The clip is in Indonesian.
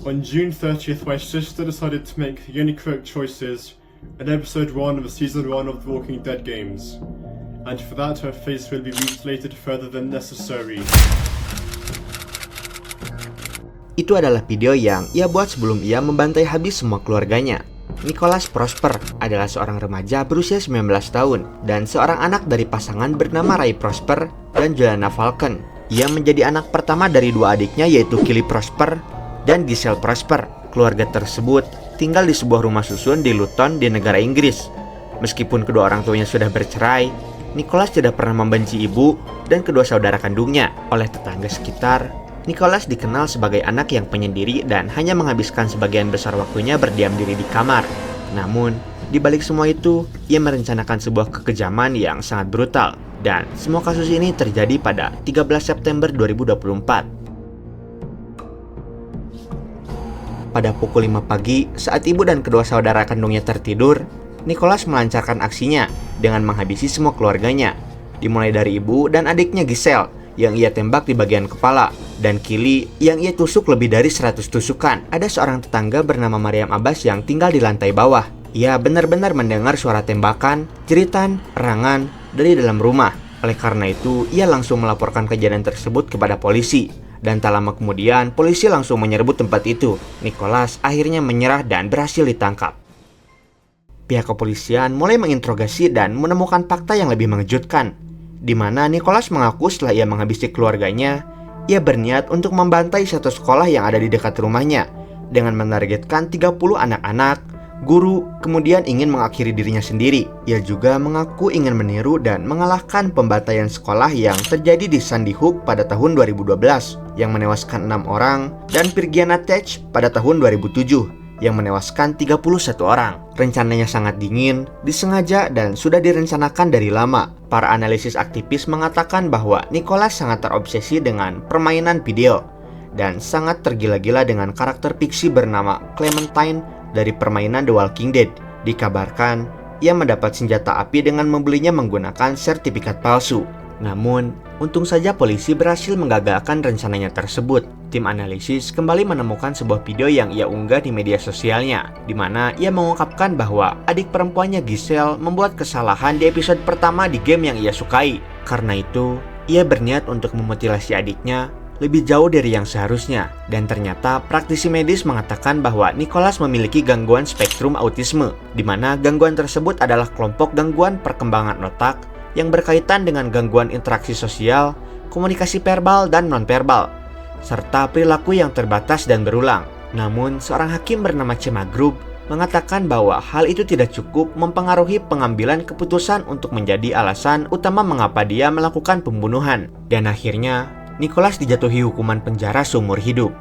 On June 30th, my sister decided to make the only correct choices in episode 1 of season 1 of The Walking Dead games. And for that, her face will be mutilated further than necessary. Itu adalah video yang ia buat sebelum ia membantai habis semua keluarganya. Nicholas Prosper adalah seorang remaja berusia 19 tahun dan seorang anak dari pasangan bernama Ray Prosper dan Juliana Falcon. Ia menjadi anak pertama dari dua adiknya yaitu Kelly Prosper dan Giselle Prosper. Keluarga tersebut tinggal di sebuah rumah susun di Luton di negara Inggris. Meskipun kedua orang tuanya sudah bercerai, Nicholas tidak pernah membenci ibu dan kedua saudara kandungnya. Oleh tetangga sekitar, Nicholas dikenal sebagai anak yang penyendiri dan hanya menghabiskan sebagian besar waktunya berdiam diri di kamar. Namun, di balik semua itu, ia merencanakan sebuah kekejaman yang sangat brutal. Dan semua kasus ini terjadi pada 13 September 2024. Pada pukul 5 pagi, saat ibu dan kedua saudara kandungnya tertidur, Nicholas melancarkan aksinya dengan menghabisi semua keluarganya. Dimulai dari ibu dan adiknya Giselle yang ia tembak di bagian kepala, dan Kelly yang ia tusuk lebih dari 100 tusukan. Ada seorang tetangga bernama Mariam Abbas yang tinggal di lantai bawah. Ia benar-benar mendengar suara tembakan, jeritan, erangan dari dalam rumah. Oleh karena itu, ia langsung melaporkan kejadian tersebut kepada polisi. Dan tak lama kemudian, polisi langsung menyerbu tempat itu. Nicholas akhirnya menyerah dan berhasil ditangkap. Pihak kepolisian mulai menginterogasi dan menemukan fakta yang lebih mengejutkan, di mana Nicholas mengaku setelah ia menghabisi keluarganya, ia berniat untuk membantai satu sekolah yang ada di dekat rumahnya dengan menargetkan 30 anak-anak, guru, kemudian ingin mengakhiri dirinya sendiri. Ia juga mengaku ingin meniru dan mengalahkan pembantaian sekolah yang terjadi di Sandy Hook pada tahun 2012 yang menewaskan 6 orang dan Virginia Tech pada tahun 2007 yang menewaskan 31 orang. Rencananya sangat dingin, disengaja dan sudah direncanakan dari lama. Para analisis aktivis mengatakan bahwa Nicholas sangat terobsesi dengan permainan video dan sangat tergila-gila dengan karakter fiksi bernama Clementine dari permainan The Walking Dead. Dikabarkan, ia mendapat senjata api dengan membelinya menggunakan sertifikat palsu. Namun, untung saja polisi berhasil menggagalkan rencananya tersebut. Tim analisis kembali menemukan sebuah video yang ia unggah di media sosialnya, di mana ia mengungkapkan bahwa adik perempuannya Giselle membuat kesalahan di episode pertama di game yang ia sukai. Karena itu, ia berniat untuk memutilasi adiknya lebih jauh dari yang seharusnya. Dan ternyata praktisi medis mengatakan bahwa Nicholas memiliki gangguan spektrum autisme, di mana gangguan tersebut adalah kelompok gangguan perkembangan otak yang berkaitan dengan gangguan interaksi sosial, komunikasi verbal dan non-verbal, serta perilaku yang terbatas dan berulang. Namun, seorang hakim bernama Chema Group mengatakan bahwa hal itu tidak cukup mempengaruhi pengambilan keputusan untuk menjadi alasan utama mengapa dia melakukan pembunuhan. Dan akhirnya, Nicholas dijatuhi hukuman penjara seumur hidup.